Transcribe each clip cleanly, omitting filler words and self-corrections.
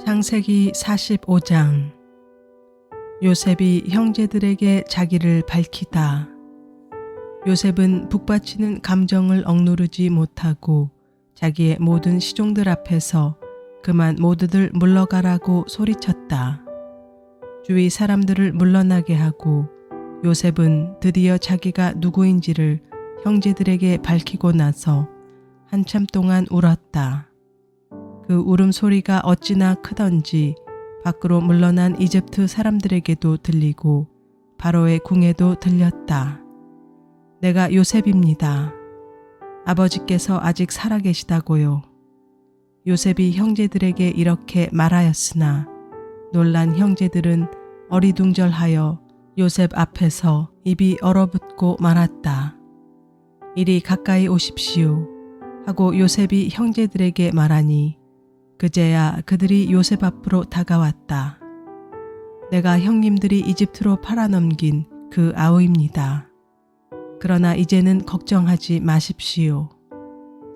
창세기 45장. 요셉이 형제들에게 자기를 밝히다. 요셉은 북받치는 감정을 억누르지 못하고 자기의 모든 시종들 앞에서 그만 모두들 물러가라고 소리쳤다. 주위 사람들을 물러나게 하고 요셉은 드디어 자기가 누구인지를 형제들에게 밝히고 나서 한참 동안 울었다. 그 울음소리가 어찌나 크던지 밖으로 물러난 이집트 사람들에게도 들리고 바로의 궁에도 들렸다. 내가 요셉입니다. 아버지께서 아직 살아계시다고요. 요셉이 형제들에게 이렇게 말하였으나 놀란 형제들은 어리둥절하여 요셉 앞에서 입이 얼어붙고 말았다. 이리 가까이 오십시오 하고 요셉이 형제들에게 말하니 그제야 그들이 요셉 앞으로 다가왔다. 내가 형님들이 이집트로 팔아넘긴 그 아우입니다. 그러나 이제는 걱정하지 마십시오.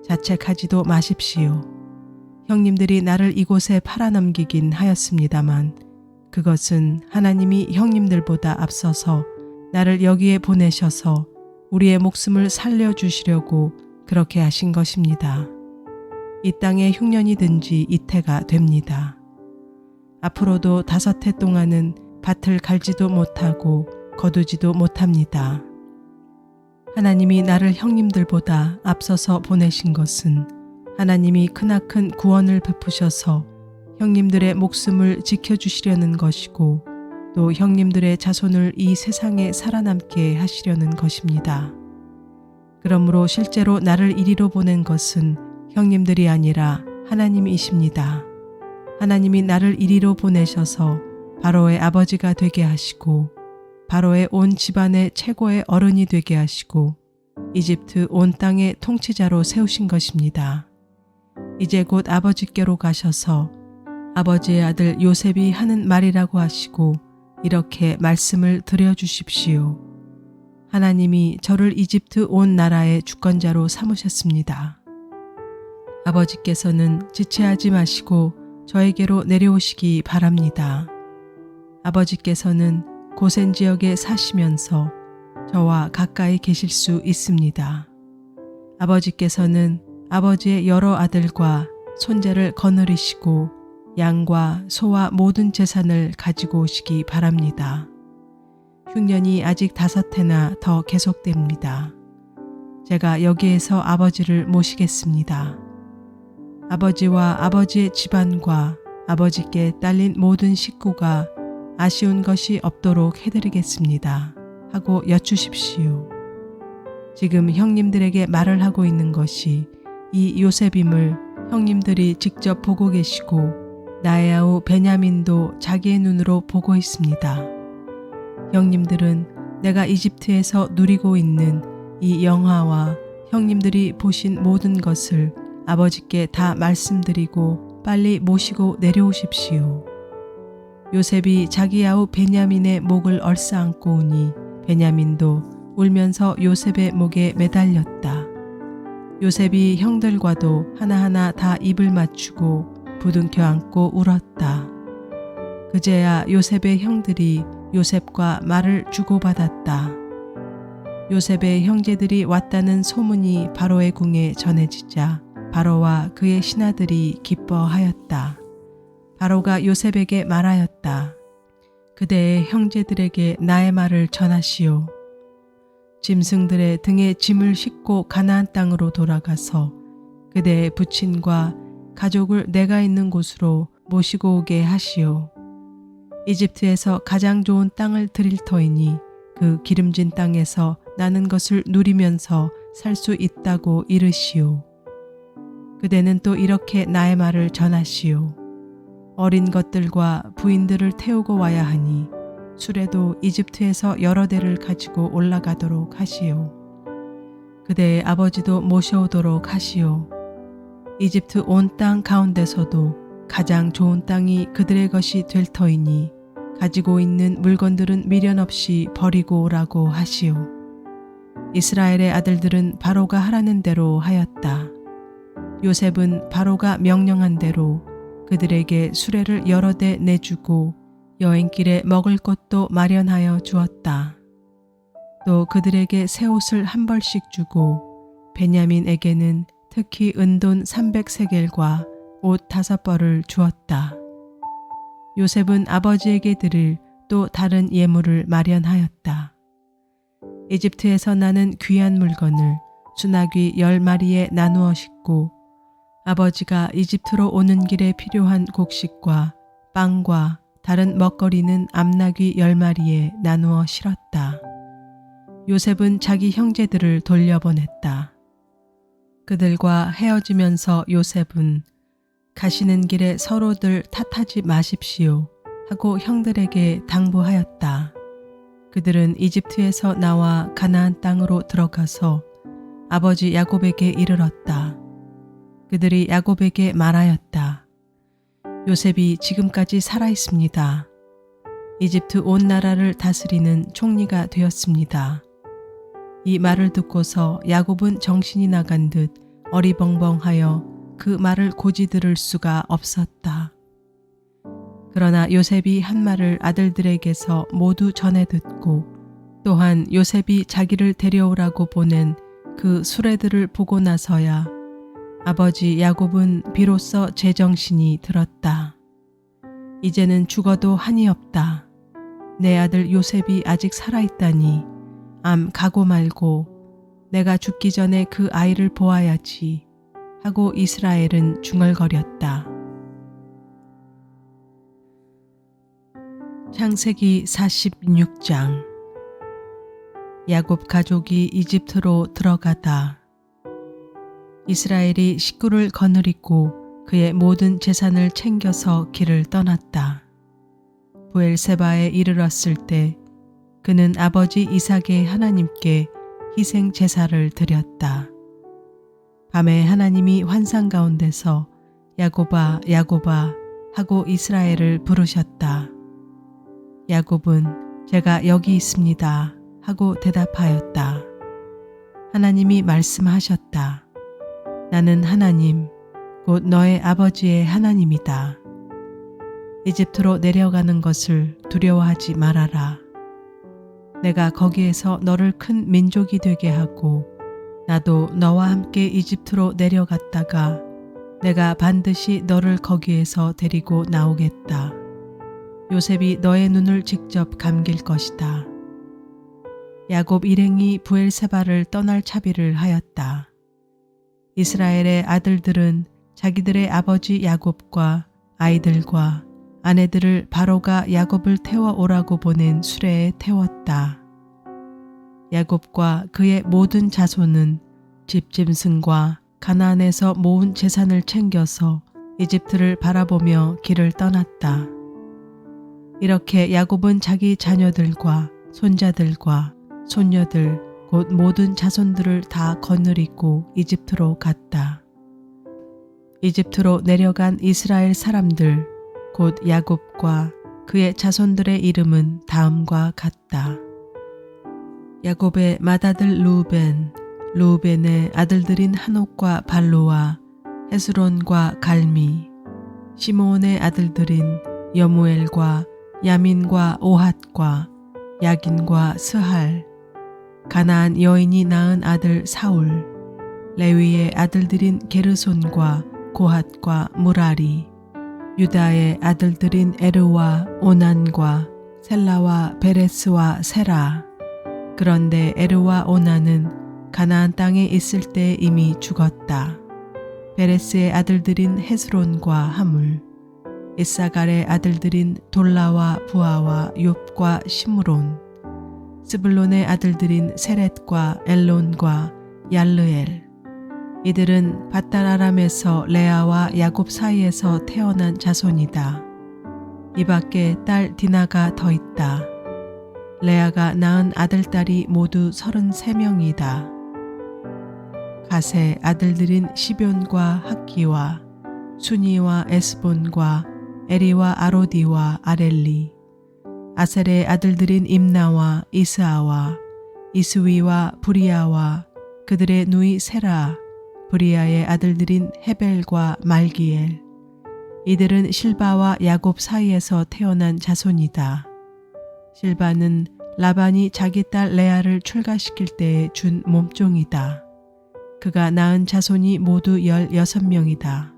자책하지도 마십시오. 형님들이 나를 이곳에 팔아넘기긴 하였습니다만 그것은 하나님이 형님들보다 앞서서 나를 여기에 보내셔서 우리의 목숨을 살려주시려고 그렇게 하신 것입니다. 이 땅에 흉년이든지 이태가 됩니다. 앞으로도 5해 동안은 밭을 갈지도 못하고 거두지도 못합니다. 하나님이 나를 형님들보다 앞서서 보내신 것은 하나님이 크나큰 구원을 베푸셔서 형님들의 목숨을 지켜주시려는 것이고 또 형님들의 자손을 이 세상에 살아남게 하시려는 것입니다. 그러므로 실제로 나를 이리로 보낸 것은 형님들이 아니라 하나님이십니다. 하나님이 나를 이리로 보내셔서 바로의 아버지가 되게 하시고 바로의 온 집안의 최고의 어른이 되게 하시고 이집트 온 땅의 통치자로 세우신 것입니다. 이제 곧 아버지께로 가셔서 아버지의 아들 요셉이 하는 말이라고 하시고 이렇게 말씀을 드려주십시오. 하나님이 저를 이집트 온 나라의 주권자로 삼으셨습니다. 아버지께서는 지체하지 마시고 저에게로 내려오시기 바랍니다. 아버지께서는 고센 지역에 사시면서 저와 가까이 계실 수 있습니다. 아버지께서는 아버지의 여러 아들과 손자를 거느리시고 양과 소와 모든 재산을 가지고 오시기 바랍니다. 흉년이 아직 5해나 더 계속됩니다. 제가 여기에서 아버지를 모시겠습니다. 아버지와 아버지의 집안과 아버지께 딸린 모든 식구가 아쉬운 것이 없도록 해드리겠습니다. 하고 여쭈십시오. 지금 형님들에게 말을 하고 있는 것이 이 요셉임을 형님들이 직접 보고 계시고 나의 아우 베냐민도 자기의 눈으로 보고 있습니다. 형님들은 내가 이집트에서 누리고 있는 이 영화와 형님들이 보신 모든 것을 아버지께 다 말씀드리고 빨리 모시고 내려오십시오. 요셉이 자기 아우 베냐민의 목을 얼싸안고 오니 베냐민도 울면서 요셉의 목에 매달렸다. 요셉이 형들과도 하나하나 다 입을 맞추고 부둥켜 안고 울었다. 그제야 요셉의 형들이 요셉과 말을 주고받았다. 요셉의 형제들이 왔다는 소문이 바로의 궁에 전해지자 바로와 그의 신하들이 기뻐하였다. 바로가 요셉에게 말하였다. 그대의 형제들에게 나의 말을 전하시오. 짐승들의 등에 짐을 싣고 가나안 땅으로 돌아가서 그대의 부친과 가족을 내가 있는 곳으로 모시고 오게 하시오. 이집트에서 가장 좋은 땅을 드릴 터이니 그 기름진 땅에서 나는 것을 누리면서 살 수 있다고 이르시오. 그대는 또 이렇게 나의 말을 전하시오. 어린 것들과 부인들을 태우고 와야 하니 수레도 이집트에서 여러 대를 가지고 올라가도록 하시오. 그대의 아버지도 모셔오도록 하시오. 이집트 온 땅 가운데서도 가장 좋은 땅이 그들의 것이 될 터이니 가지고 있는 물건들은 미련 없이 버리고 오라고 하시오. 이스라엘의 아들들은 바로가 하라는 대로 하였다. 요셉은 바로가 명령한 대로 그들에게 수레를 여러 대 내주고 여행길에 먹을 것도 마련하여 주었다. 또 그들에게 새 옷을 한 벌씩 주고 베냐민에게는 특히 은돈 300세겔과 옷 5벌을 주었다. 요셉은 아버지에게 드릴 또 다른 예물을 마련하였다. 이집트에서 나는 귀한 물건을 수나귀 10마리에 나누어 싣고 아버지가 이집트로 오는 길에 필요한 곡식과 빵과 다른 먹거리는 암나귀 10마리에 나누어 실었다. 요셉은 자기 형제들을 돌려보냈다. 그들과 헤어지면서 요셉은 가시는 길에 서로들 탓하지 마십시오 하고 형들에게 당부하였다. 그들은 이집트에서 나와 가나안 땅으로 들어가서 아버지 야곱에게 이르렀다. 그들이 야곱에게 말하였다. 요셉이 지금까지 살아 있습니다. 이집트 온 나라를 다스리는 총리가 되었습니다. 이 말을 듣고서 야곱은 정신이 나간 듯 어리벙벙하여 그 말을 고지 들을 수가 없었다. 그러나 요셉이 한 말을 아들들에게서 모두 전해 듣고 또한 요셉이 자기를 데려오라고 보낸 그 수레들을 보고 나서야 아버지 야곱은 비로소 제정신이 들었다. 이제는 죽어도 한이 없다. 내 아들 요셉이 아직 살아있다니 암 가고 말고 내가 죽기 전에 그 아이를 보아야지 하고 이스라엘은 중얼거렸다. 창세기 46장. 야곱 가족이 이집트로 들어가다. 이스라엘이 식구를 거느리고 그의 모든 재산을 챙겨서 길을 떠났다. 부엘세바에 이르렀을 때 그는 아버지 이삭의 하나님께 희생 제사를 드렸다. 밤에 하나님이 환상 가운데서 야곱아 야곱아 하고 이스라엘을 부르셨다. 야곱은 제가 여기 있습니다 하고 대답하였다. 하나님이 말씀하셨다. 나는 하나님, 곧 너의 아버지의 하나님이다. 이집트로 내려가는 것을 두려워하지 말아라. 내가 거기에서 너를 큰 민족이 되게 하고 나도 너와 함께 이집트로 내려갔다가 내가 반드시 너를 거기에서 데리고 나오겠다. 요셉이 너의 눈을 직접 감길 것이다. 야곱 일행이 부엘세바를 떠날 차비를 하였다. 이스라엘의 아들들은 자기들의 아버지 야곱과 아이들과 아내들을 바로가 야곱을 태워오라고 보낸 수레에 태웠다. 야곱과 그의 모든 자손은 집짐승과 가나안에서 모은 재산을 챙겨서 이집트를 바라보며 길을 떠났다. 이렇게 야곱은 자기 자녀들과 손자들과 손녀들 곧 모든 자손들을 다 거느리고 이집트로 갔다. 이집트로 내려간 이스라엘 사람들 곧 야곱과 그의 자손들의 이름은 다음과 같다. 야곱의 맏아들 루벤의 아들들인 한옥과 발로와 헤스론과 갈미, 시므온의 아들들인 여무엘과 야민과 오핫과 야긴과 스할, 가나안 여인이 낳은 아들 사울, 레위의 아들들인 게르손과 고핫과 무라리, 유다의 아들들인 에르와 오난과 셀라와 베레스와 세라. 그런데 에르와 오난은 가나안 땅에 있을 때 이미 죽었다. 베레스의 아들들인 헤스론과 하물, 이사갈의 아들들인 돌라와 부아와 욥과 시므론, 스불론의 아들들인 세렛과 엘론과 얄르엘. 이들은 밧달아람에서 레아와 야곱 사이에서 태어난 자손이다. 이 밖에 딸 디나가 더 있다. 레아가 낳은 아들딸이 모두 33명이다. 갓의 아들들인 시뵈과 학기와 순이와 에스본과 에리와 아로디와 아렐리, 아셀의 아들들인 임나와 이스아와 이스위와 브리아와 그들의 누이 세라, 브리아의 아들들인 헤벨과 말기엘, 이들은 실바와 야곱 사이에서 태어난 자손이다. 실바는 라반이 자기 딸 레아를 출가시킬 때에 준 몸종이다. 그가 낳은 자손이 모두 16명이다.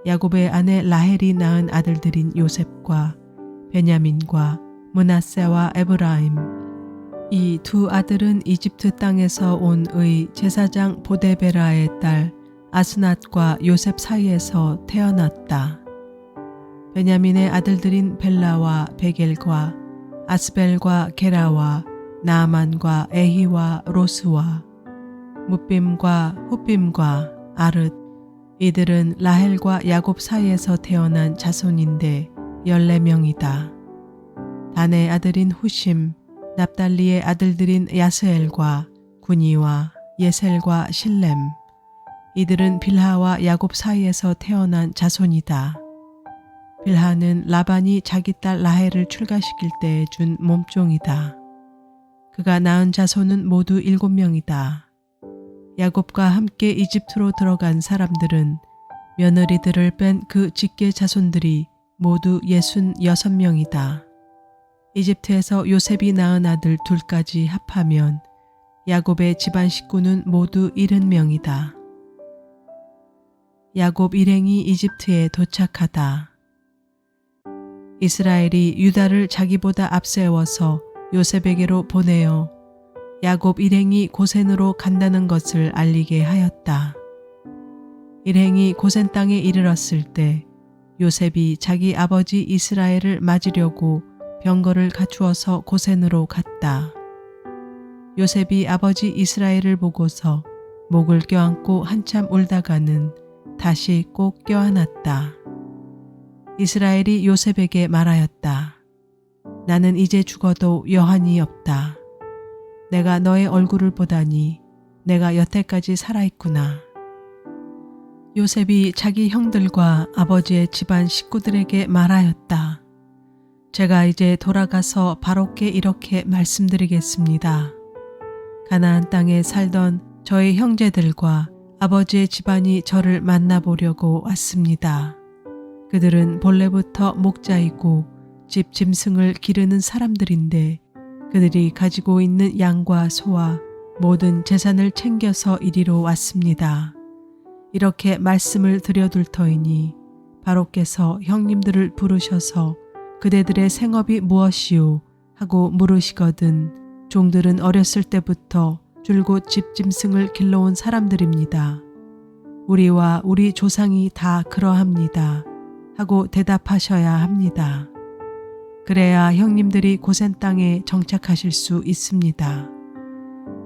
야곱의 아내 라헬이 낳은 아들들인 요셉과 베냐민과 므낫세와 에브라임. 이 두 아들은 이집트 땅에서 온 의 제사장 보데베라의 딸 아스낫과 요셉 사이에서 태어났다. 베냐민의 아들들인 벨라와 베겔과 아스벨과 게라와 나아만과 에히와 로스와 뭇빔과 훗빔과 아릇. 이들은 라헬과 야곱 사이에서 태어난 자손인데 14명이다. 단의 아들인 후심, 납달리의 아들들인 야스엘과 구니와 예셀과 실렘. 이들은 빌하와 야곱 사이에서 태어난 자손이다. 빌하는 라반이 자기 딸 라헬을 출가시킬 때에 준 몸종이다. 그가 낳은 자손은 모두 7명이다. 야곱과 함께 이집트로 들어간 사람들은 며느리들을 뺀 그 직계 자손들이 모두 66명이다. 이집트에서 요셉이 낳은 아들 둘까지 합하면 야곱의 집안 식구는 모두 70명이다. 야곱 일행이 이집트에 도착하다. 이스라엘이 유다를 자기보다 앞세워서 요셉에게로 보내어 야곱 일행이 고센으로 간다는 것을 알리게 하였다. 일행이 고센 땅에 이르렀을 때 요셉이 자기 아버지 이스라엘을 맞으려고 병거를 갖추어서 고센으로 갔다. 요셉이 아버지 이스라엘을 보고서 목을 껴안고 한참 울다가는 다시 꼭 껴안았다. 이스라엘이 요셉에게 말하였다. 나는 이제 죽어도 여한이 없다. 내가 너의 얼굴을 보다니 내가 여태까지 살아있구나. 요셉이 자기 형들과 아버지의 집안 식구들에게 말하였다. 제가 이제 돌아가서 바로께 이렇게 말씀드리겠습니다. 가나안 땅에 살던 저희 형제들과 아버지의 집안이 저를 만나보려고 왔습니다. 그들은 본래부터 목자이고 집 짐승을 기르는 사람들인데 그들이 가지고 있는 양과 소와 모든 재산을 챙겨서 이리로 왔습니다. 이렇게 말씀을 드려둘 터이니 바로께서 형님들을 부르셔서 그대들의 생업이 무엇이오 하고 물으시거든 종들은 어렸을 때부터 줄곧 집 짐승을 길러온 사람들입니다. 우리와 우리 조상이 다 그러합니다 하고 대답하셔야 합니다. 그래야 형님들이 고센 땅에 정착하실 수 있습니다.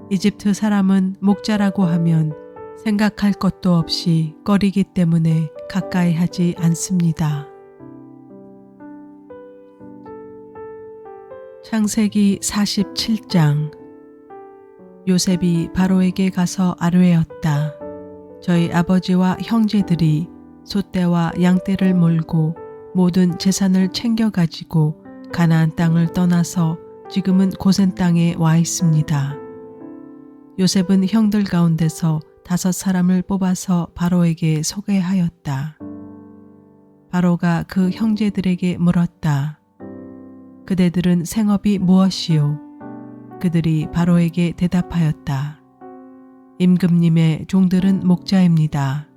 이집트 사람은 목자라고 하면 생각할 것도 없이 꺼리기 때문에 가까이 하지 않습니다. 창세기 47장. 요셉이 바로에게 가서 아뢰었다. 저희 아버지와 형제들이 소떼와 양떼를 몰고 모든 재산을 챙겨가지고 가나안 땅을 떠나서 지금은 고센 땅에 와 있습니다. 요셉은 형들 가운데서 5사람을 뽑아서 바로에게 소개하였다. 바로가 그 형제들에게 물었다. 그대들은 생업이 무엇이요? 그들이 바로에게 대답하였다. 임금님의 종들은 목자입니다.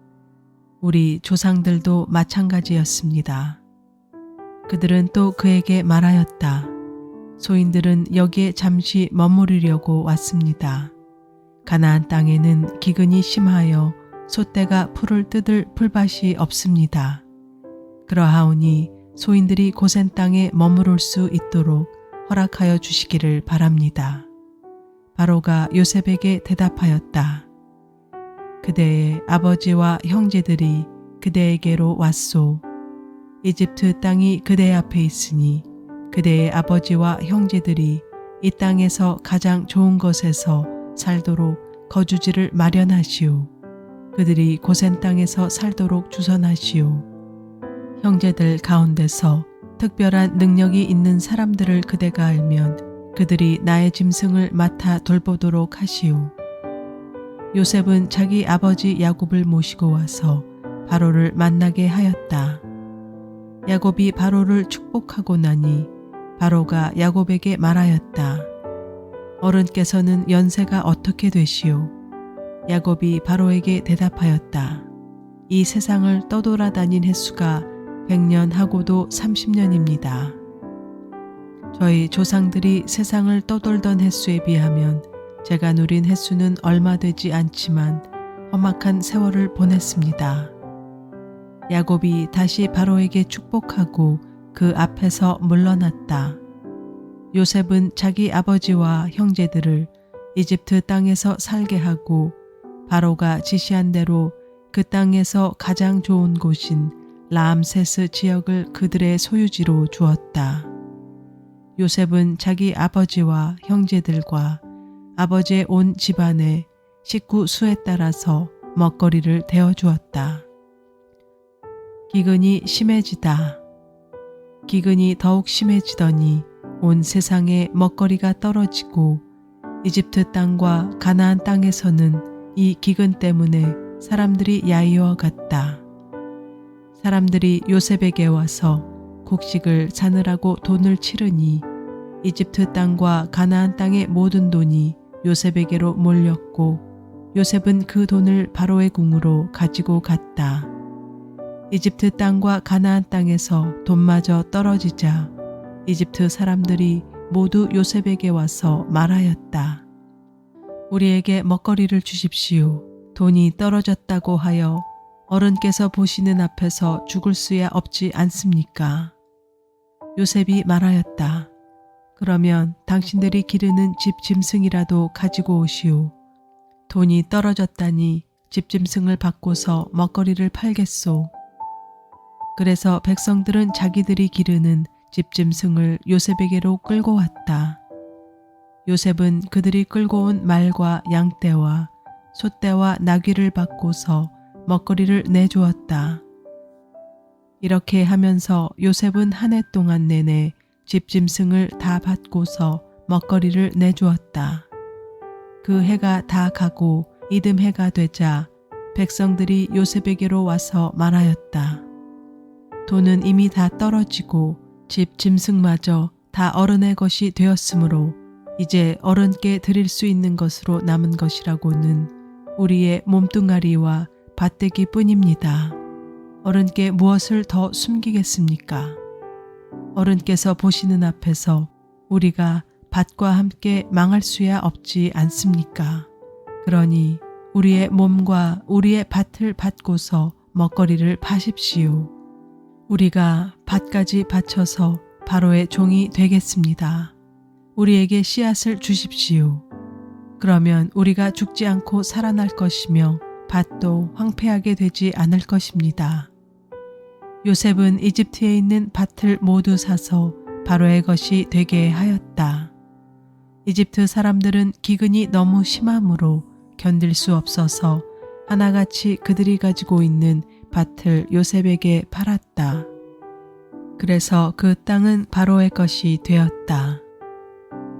우리 조상들도 마찬가지였습니다. 그들은 또 그에게 말하였다. 소인들은 여기에 잠시 머무르려고 왔습니다. 가나안 땅에는 기근이 심하여 소떼가 풀을 뜯을 풀밭이 없습니다. 그러하오니 소인들이 고센 땅에 머무를 수 있도록 허락하여 주시기를 바랍니다. 바로가 요셉에게 대답하였다. 그대의 아버지와 형제들이 그대에게로 왔소. 이집트 땅이 그대 앞에 있으니 그대의 아버지와 형제들이 이 땅에서 가장 좋은 것에서 살도록 거주지를 마련하시오. 그들이 고센 땅에서 살도록 주선하시오. 형제들 가운데서 특별한 능력이 있는 사람들을 그대가 알면 그들이 나의 짐승을 맡아 돌보도록 하시오. 요셉은 자기 아버지 야곱을 모시고 와서 바로를 만나게 하였다. 야곱이 바로를 축복하고 나니 바로가 야곱에게 말하였다. 어른께서는 연세가 어떻게 되시오? 야곱이 바로에게 대답하였다. 이 세상을 떠돌아다닌 횟수가 100년 하고도 30년입니다. 저희 조상들이 세상을 떠돌던 횟수에 비하면 제가 누린 횟수는 얼마 되지 않지만 험악한 세월을 보냈습니다. 야곱이 다시 바로에게 축복하고 그 앞에서 물러났다. 요셉은 자기 아버지와 형제들을 이집트 땅에서 살게 하고 바로가 지시한 대로 그 땅에서 가장 좋은 곳인 라암세스 지역을 그들의 소유지로 주었다. 요셉은 자기 아버지와 형제들과 아버지의 온 집안의 식구 수에 따라서 먹거리를 대어주었다. 기근이 심해지다. 기근이 더욱 심해지더니 온 세상에 먹거리가 떨어지고 이집트 땅과 가나안 땅에서는 이 기근 때문에 사람들이 야이어 갔다. 사람들이 요셉에게 와서 곡식을 사느라고 돈을 치르니 이집트 땅과 가나안 땅의 모든 돈이 요셉에게로 몰렸고 요셉은 그 돈을 바로의 궁으로 가지고 갔다. 이집트 땅과 가나안 땅에서 돈마저 떨어지자 이집트 사람들이 모두 요셉에게 와서 말하였다. 우리에게 먹거리를 주십시오. 돈이 떨어졌다고 하여 어른께서 보시는 앞에서 죽을 수야 없지 않습니까? 요셉이 말하였다. 그러면 당신들이 기르는 집 짐승이라도 가지고 오시오. 돈이 떨어졌다니 집 짐승을 바꿔서 먹거리를 팔겠소. 그래서 백성들은 자기들이 기르는 집 짐승을 요셉에게로 끌고 왔다. 요셉은 그들이 끌고 온 말과 양떼와 소떼와 나귀를 바꿔서 먹거리를 내주었다. 이렇게 하면서 요셉은 한 해 동안 내내 집 짐승을 다 받고서 먹거리를 내주었다. 그 해가 다 가고 이듬해가 되자 백성들이 요셉에게로 와서 말하였다. 돈은 이미 다 떨어지고 집 짐승마저 다 어른의 것이 되었으므로 이제 어른께 드릴 수 있는 것으로 남은 것이라고는 우리의 몸뚱아리와 밭대기 뿐입니다. 어른께 무엇을 더 숨기겠습니까? 어른께서 보시는 앞에서 우리가 밭과 함께 망할 수야 없지 않습니까? 그러니 우리의 몸과 우리의 밭을 받고서 먹거리를 파십시오. 우리가 밭까지 바쳐서 바로의 종이 되겠습니다. 우리에게 씨앗을 주십시오. 그러면 우리가 죽지 않고 살아날 것이며 밭도 황폐하게 되지 않을 것입니다. 요셉은 이집트에 있는 밭을 모두 사서 바로의 것이 되게 하였다. 이집트 사람들은 기근이 너무 심하므로 견딜 수 없어서 하나같이 그들이 가지고 있는 밭을 요셉에게 팔았다. 그래서 그 땅은 바로의 것이 되었다.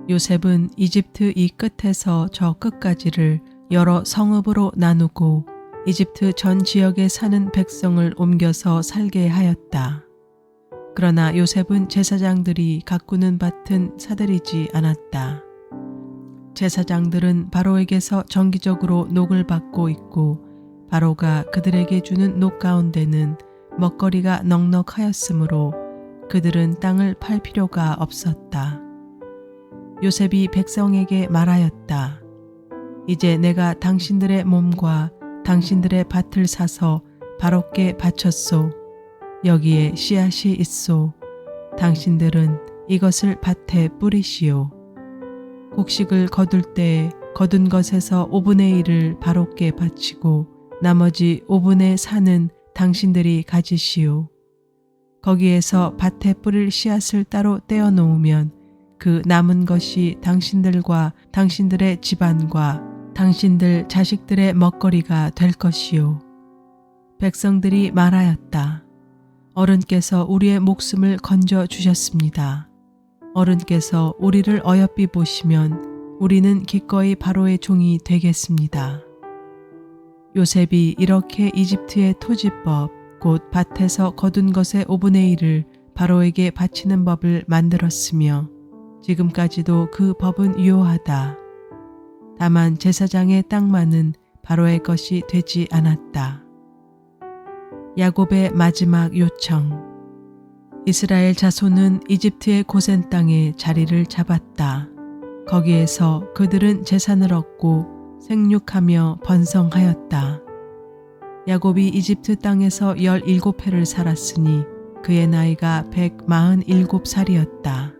요셉은 이집트 이 끝에서 저 끝까지를 여러 성읍으로 나누고 이집트 전 지역에 사는 백성을 옮겨서 살게 하였다. 그러나 요셉은 제사장들이 가꾸는 밭은 사들이지 않았다. 제사장들은 바로에게서 정기적으로 녹을 받고 있고 바로가 그들에게 주는 녹 가운데는 먹거리가 넉넉하였으므로 그들은 땅을 팔 필요가 없었다. 요셉이 백성에게 말하였다. 이제 내가 당신들의 몸과 당신들의 밭을 사서 바로께 바쳤소. 여기에 씨앗이 있소. 당신들은 이것을 밭에 뿌리시오. 곡식을 거둘 때에 거둔 것에서 5분의 1을 바로께 바치고 나머지 5분의 4는 당신들이 가지시오. 거기에서 밭에 뿌릴 씨앗을 따로 떼어 놓으면 그 남은 것이 당신들과 당신들의 집안과 당신들 자식들의 먹거리가 될 것이요. 백성들이 말하였다. 어른께서 우리의 목숨을 건져 주셨습니다. 어른께서 우리를 어여삐 보시면 우리는 기꺼이 바로의 종이 되겠습니다. 요셉이 이렇게 이집트의 토지법 곧 밭에서 거둔 것의 5분의 1을 바로에게 바치는 법을 만들었으며 지금까지도 그 법은 유효하다. 다만 제사장의 땅만은 바로의 것이 되지 않았다. 야곱의 마지막 요청. 이스라엘 자손은 이집트의 고센 땅에 자리를 잡았다. 거기에서 그들은 재산을 얻고 생육하며 번성하였다. 야곱이 이집트 땅에서 17해를 살았으니 그의 나이가 147살이었다.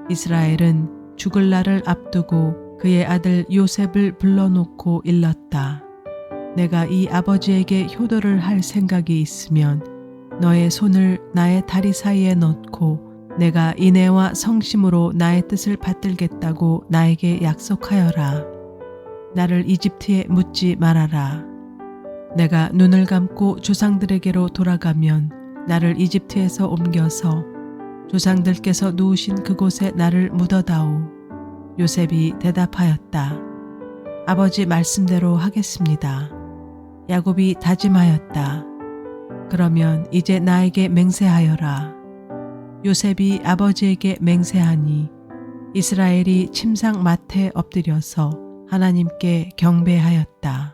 이스라엘은 죽을 날을 앞두고 그의 아들 요셉을 불러놓고 일렀다. 내가 이 아버지에게 효도를 할 생각이 있으면 너의 손을 나의 다리 사이에 넣고 내가 인애와 성심으로 나의 뜻을 받들겠다고 나에게 약속하여라. 나를 이집트에 묻지 말아라. 내가 눈을 감고 조상들에게로 돌아가면 나를 이집트에서 옮겨서 조상들께서 누우신 그곳에 나를 묻어다오. 요셉이 대답하였다. 아버지 말씀대로 하겠습니다. 야곱이 다짐하였다. 그러면 이제 나에게 맹세하여라. 요셉이 아버지에게 맹세하니 이스라엘이 침상 맡에 엎드려서 하나님께 경배하였다.